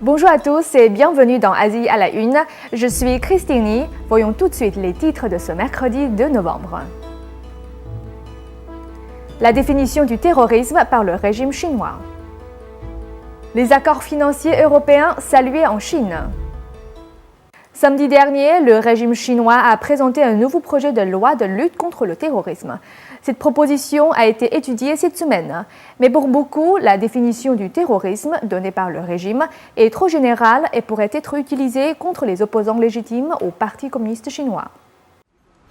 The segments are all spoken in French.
Bonjour à tous et bienvenue dans Asie à la Une. Je suis Christine Ni. Voyons tout de suite les titres de ce mercredi 2 novembre. La définition du terrorisme par le régime chinois. Les accords financiers européens salués en Chine. Samedi dernier, le régime chinois a présenté un nouveau projet de loi de lutte contre le terrorisme. Cette proposition a été étudiée cette semaine. Mais pour beaucoup, la définition du terrorisme donnée par le régime est trop générale et pourrait être utilisée contre les opposants légitimes au Parti communiste chinois.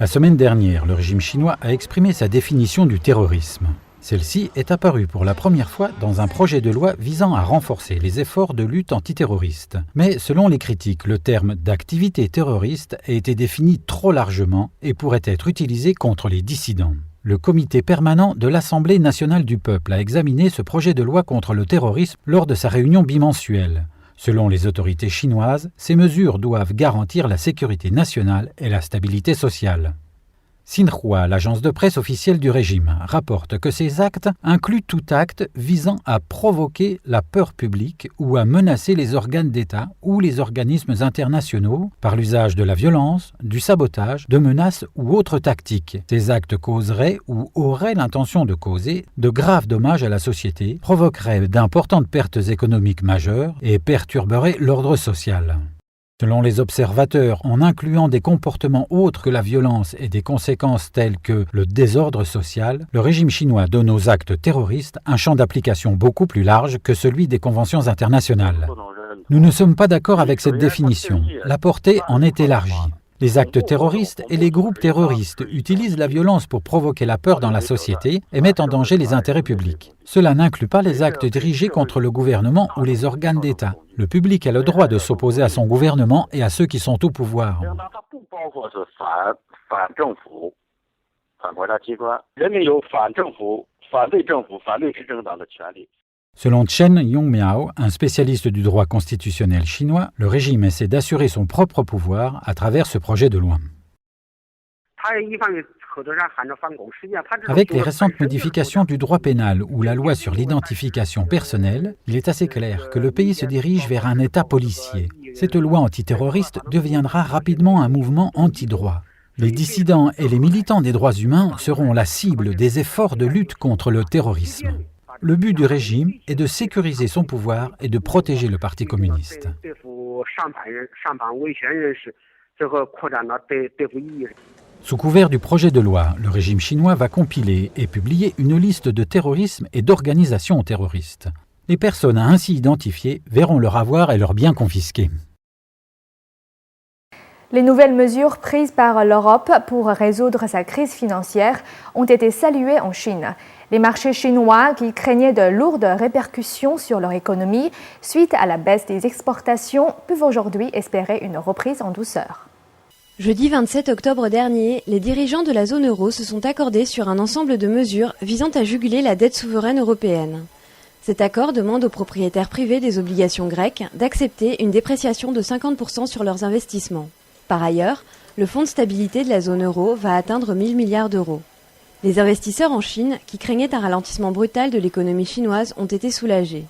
La semaine dernière, le régime chinois a exprimé sa définition du terrorisme. Celle-ci est apparue pour la première fois dans un projet de loi visant à renforcer les efforts de lutte antiterroriste. Mais selon les critiques, le terme d'activité terroriste a été défini trop largement et pourrait être utilisé contre les dissidents. Le comité permanent de l'Assemblée nationale du peuple a examiné ce projet de loi contre le terrorisme lors de sa réunion bimensuelle. Selon les autorités chinoises, ces mesures doivent garantir la sécurité nationale et la stabilité sociale. Xinhua, l'agence de presse officielle du régime, rapporte que ces actes incluent tout acte visant à provoquer la peur publique ou à menacer les organes d'État ou les organismes internationaux par l'usage de la violence, du sabotage, de menaces ou autres tactiques. Ces actes causeraient ou auraient l'intention de causer de graves dommages à la société, provoqueraient d'importantes pertes économiques majeures et perturberaient l'ordre social. Selon les observateurs, en incluant des comportements autres que la violence et des conséquences telles que le désordre social, le régime chinois donne aux actes terroristes un champ d'application beaucoup plus large que celui des conventions internationales. Nous ne sommes pas d'accord avec cette définition. La portée en est élargie. Les actes terroristes et les groupes terroristes utilisent la violence pour provoquer la peur dans la société et mettent en danger les intérêts publics. Cela n'inclut pas les actes dirigés contre le gouvernement ou les organes d'État. Le public a le droit de s'opposer à son gouvernement et à ceux qui sont au pouvoir. Selon Chen Yongmiao, un spécialiste du droit constitutionnel chinois, le régime essaie d'assurer son propre pouvoir à travers ce projet de loi. Avec les récentes modifications du droit pénal ou la loi sur l'identification personnelle, il est assez clair que le pays se dirige vers un État policier. Cette loi antiterroriste deviendra rapidement un mouvement anti-droit. Les dissidents et les militants des droits humains seront la cible des efforts de lutte contre le terrorisme. Le but du régime est de sécuriser son pouvoir et de protéger le Parti communiste. Sous couvert du projet de loi, le régime chinois va compiler et publier une liste de terrorisme et d'organisations terroristes. Les personnes ainsi identifiées verront leur avoir et leurs biens confisqués. Les nouvelles mesures prises par l'Europe pour résoudre sa crise financière ont été saluées en Chine. Les marchés chinois, qui craignaient de lourdes répercussions sur leur économie suite à la baisse des exportations, peuvent aujourd'hui espérer une reprise en douceur. Jeudi 27 octobre dernier, les dirigeants de la zone euro se sont accordés sur un ensemble de mesures visant à juguler la dette souveraine européenne. Cet accord demande aux propriétaires privés des obligations grecques d'accepter une dépréciation de 50% sur leurs investissements. Par ailleurs, le fonds de stabilité de la zone euro va atteindre 1 000 milliards d'euros. Les investisseurs en Chine, qui craignaient un ralentissement brutal de l'économie chinoise, ont été soulagés.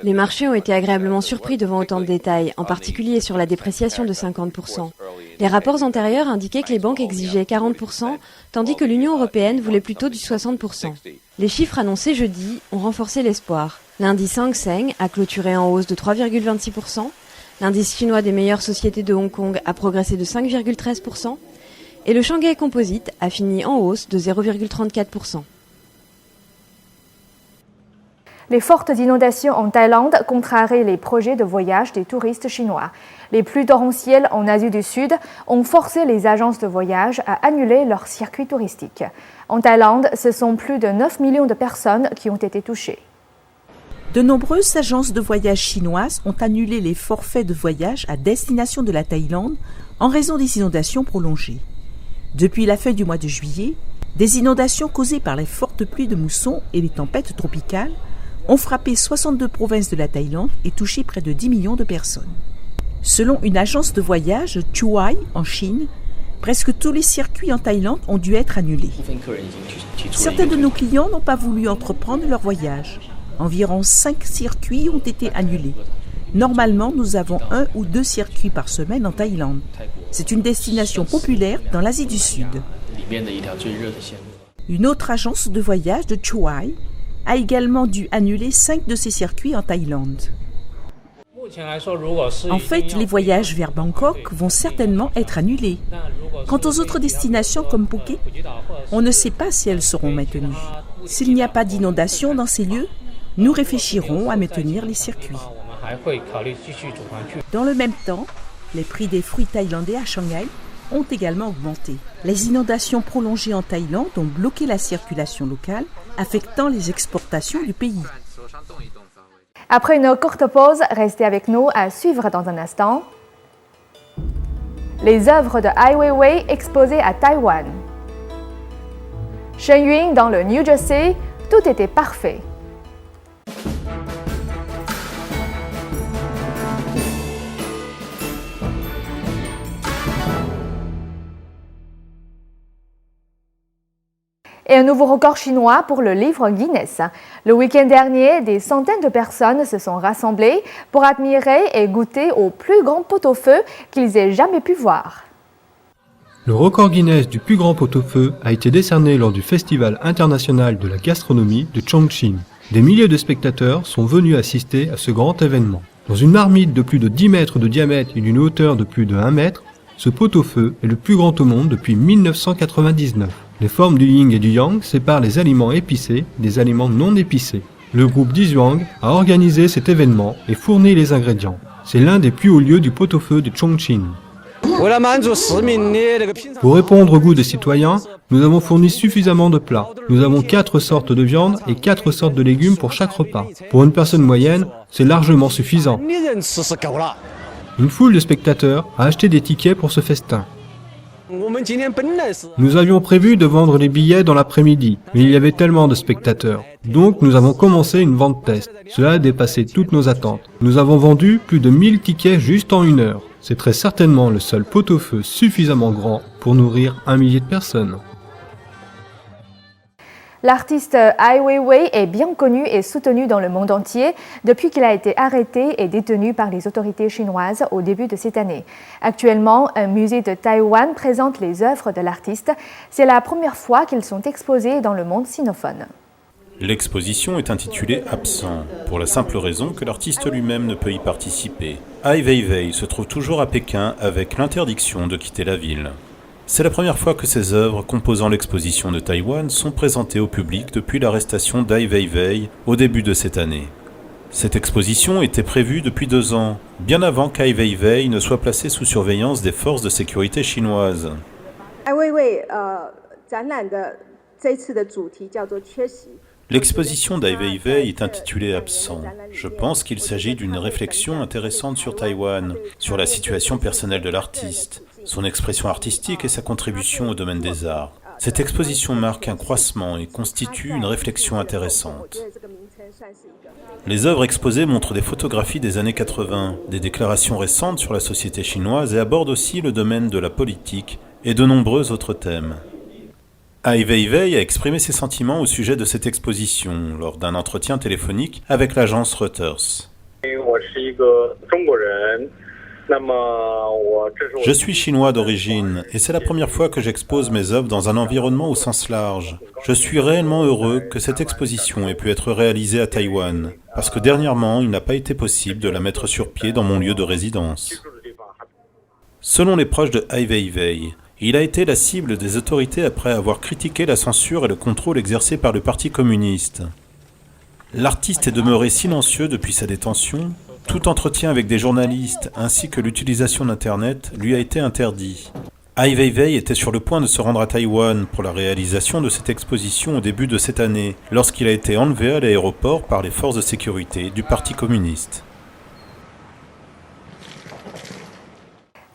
Les marchés ont été agréablement surpris devant autant de détails, en particulier sur la dépréciation de 50%. Les rapports antérieurs indiquaient que les banques exigeaient 40%, tandis que l'Union européenne voulait plutôt du 60%. Les chiffres annoncés jeudi ont renforcé l'espoir. L'indice Hang Seng a clôturé en hausse de 3,26%, l'indice chinois des meilleures sociétés de Hong Kong a progressé de 5,13%, et le Shanghai Composite a fini en hausse de 0,34%. Les fortes inondations en Thaïlande contrarient les projets de voyage des touristes chinois. Les pluies torrentielles en Asie du Sud ont forcé les agences de voyage à annuler leurs circuits touristiques. En Thaïlande, ce sont plus de 9 millions de personnes qui ont été touchées. De nombreuses agences de voyage chinoises ont annulé les forfaits de voyage à destination de la Thaïlande en raison des inondations prolongées. Depuis la fin du mois de juillet, des inondations causées par les fortes pluies de mousson et les tempêtes tropicales ont frappé 62 provinces de la Thaïlande et touché près de 10 millions de personnes. Selon une agence de voyage, Chuai, en Chine, presque tous les circuits en Thaïlande ont dû être annulés. Certains de nos clients n'ont pas voulu entreprendre leur voyage. Environ 5 circuits ont été annulés. Normalement, nous avons 1 ou 2 circuits par semaine en Thaïlande. C'est une destination populaire dans l'Asie du Sud. Une autre agence de voyage de Chuai a également dû annuler 5 de ses circuits en Thaïlande. En fait, les voyages vers Bangkok vont certainement être annulés. Quant aux autres destinations comme Phuket, on ne sait pas si elles seront maintenues. S'il n'y a pas d'inondation dans ces lieux, nous réfléchirons à maintenir les circuits. Dans le même temps, les prix des fruits thaïlandais à Shanghai ont également augmenté. Les inondations prolongées en Thaïlande ont bloqué la circulation locale, affectant les exportations du pays. Après une courte pause, restez avec nous à suivre dans un instant. Les œuvres de Ai Weiwei exposées à Taïwan. Shen Yun dans le New Jersey, tout était parfait. Et un nouveau record chinois pour le livre Guinness. Le week-end dernier, des centaines de personnes se sont rassemblées pour admirer et goûter au plus grand pot-au-feu qu'ils aient jamais pu voir. Le record Guinness du plus grand pot-au-feu a été décerné lors du Festival international de la gastronomie de Chongqing. Des milliers de spectateurs sont venus assister à ce grand événement. Dans une marmite de plus de 10 mètres de diamètre et d'une hauteur de plus de 1 mètre, ce pot-au-feu est le plus grand au monde depuis 1999. Les formes du yin et du yang séparent les aliments épicés des aliments non épicés. Le groupe Dizhuang a organisé cet événement et fourni les ingrédients. C'est l'un des plus hauts lieux du pot-au-feu de Chongqing. Pour répondre au goût des citoyens, nous avons fourni suffisamment de plats. Nous avons 4 sortes de viande et 4 sortes de légumes pour chaque repas. Pour une personne moyenne, c'est largement suffisant. Une foule de spectateurs a acheté des tickets pour ce festin. Nous avions prévu de vendre les billets dans l'après-midi, mais il y avait tellement de spectateurs. Donc nous avons commencé une vente test. Cela a dépassé toutes nos attentes. Nous avons vendu plus de 1000 tickets juste en 1 heure. C'est très certainement le seul pot-au-feu suffisamment grand pour nourrir 1 millier de personnes. L'artiste Ai Weiwei est bien connu et soutenu dans le monde entier depuis qu'il a été arrêté et détenu par les autorités chinoises au début de cette année. Actuellement, un musée de Taïwan présente les œuvres de l'artiste. C'est la première fois qu'ils sont exposés dans le monde sinophone. L'exposition est intitulée « Absent », pour la simple raison que l'artiste lui-même ne peut y participer. Ai Weiwei se trouve toujours à Pékin avec l'interdiction de quitter la ville. C'est la première fois que ces œuvres composant l'exposition de Taïwan sont présentées au public depuis l'arrestation d'Ai Weiwei au début de cette année. Cette exposition était prévue depuis 2 ans, bien avant qu'Ai Weiwei ne soit placé sous surveillance des forces de sécurité chinoises. L'exposition d'Ai Weiwei est intitulée « Absent ». Je pense qu'il s'agit d'une réflexion intéressante sur Taïwan, sur la situation personnelle de l'artiste, son expression artistique et sa contribution au domaine des arts. Cette exposition marque un croissement et constitue une réflexion intéressante. Les œuvres exposées montrent des photographies des années 80, des déclarations récentes sur la société chinoise et abordent aussi le domaine de la politique et de nombreux autres thèmes. Ai Weiwei a exprimé ses sentiments au sujet de cette exposition lors d'un entretien téléphonique avec l'agence Reuters. Je suis chinois d'origine et c'est la première fois que j'expose mes œuvres dans un environnement au sens large. Je suis réellement heureux que cette exposition ait pu être réalisée à Taïwan, parce que dernièrement, il n'a pas été possible de la mettre sur pied dans mon lieu de résidence. Selon les proches de Ai Weiwei, il a été la cible des autorités après avoir critiqué la censure et le contrôle exercé par le Parti communiste. L'artiste est demeuré silencieux depuis sa détention. Tout entretien avec des journalistes ainsi que l'utilisation d'Internet lui a été interdit. Ai Weiwei était sur le point de se rendre à Taïwan pour la réalisation de cette exposition au début de cette année, lorsqu'il a été enlevé à l'aéroport par les forces de sécurité du Parti communiste.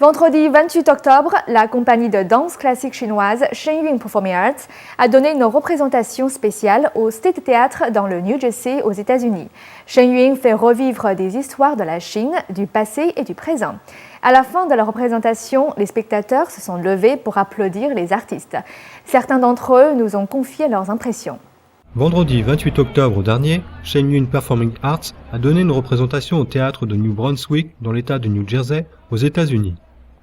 Vendredi 28 octobre, la compagnie de danse classique chinoise Shen Yun Performing Arts a donné une représentation spéciale au State Theatre dans le New Jersey aux États-Unis. Shen Yun fait revivre des histoires de la Chine, du passé et du présent. À la fin de la représentation, les spectateurs se sont levés pour applaudir les artistes. Certains d'entre eux nous ont confié leurs impressions. Vendredi 28 octobre dernier, Shen Yun Performing Arts a donné une représentation au théâtre de New Brunswick, dans l'État de New Jersey, aux États-Unis.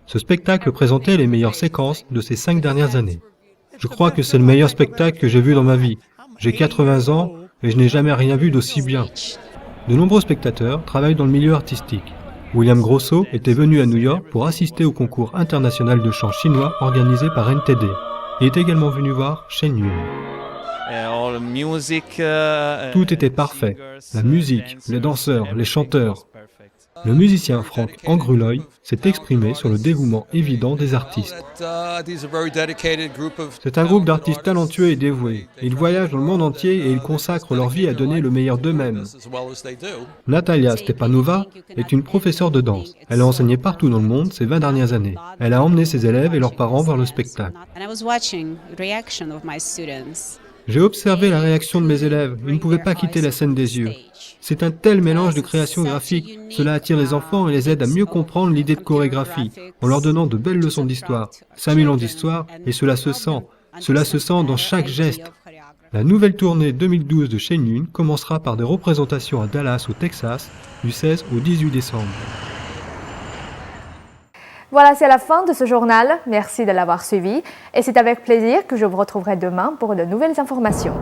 Ce spectacle présentait les meilleures séquences de ces 5 dernières années. Je crois que c'est le meilleur spectacle que j'ai vu dans ma vie. J'ai 80 ans et je n'ai jamais rien vu d'aussi bien. De nombreux spectateurs travaillent dans le milieu artistique. William Grosso était venu à New York pour assister au concours international de chant chinois organisé par NTD. Il est également venu voir Shen Yun. Tout était parfait. La musique, les danseurs, les chanteurs. Le musicien Frank Angruloy s'est exprimé sur le dévouement évident des artistes. C'est un groupe d'artistes talentueux et dévoués. Ils voyagent dans le monde entier et ils consacrent leur vie à donner le meilleur d'eux-mêmes. Natalia Stepanova est une professeure de danse. Elle a enseigné partout dans le monde ces 20 dernières années. Elle a emmené ses élèves et leurs parents vers le spectacle. J'ai observé la réaction de mes élèves. Ils ne pouvaient pas quitter la scène des yeux. C'est un tel mélange de création graphique. Cela attire les enfants et les aide à mieux comprendre l'idée de chorégraphie, en leur donnant de belles leçons d'histoire. 5000 ans d'histoire, et cela se sent. Cela se sent dans chaque geste. La nouvelle tournée 2012 de Shen Yun commencera par des représentations à Dallas, au Texas, du 16 au 18 décembre. Voilà, c'est la fin de ce journal. Merci de l'avoir suivi et c'est avec plaisir que je vous retrouverai demain pour de nouvelles informations.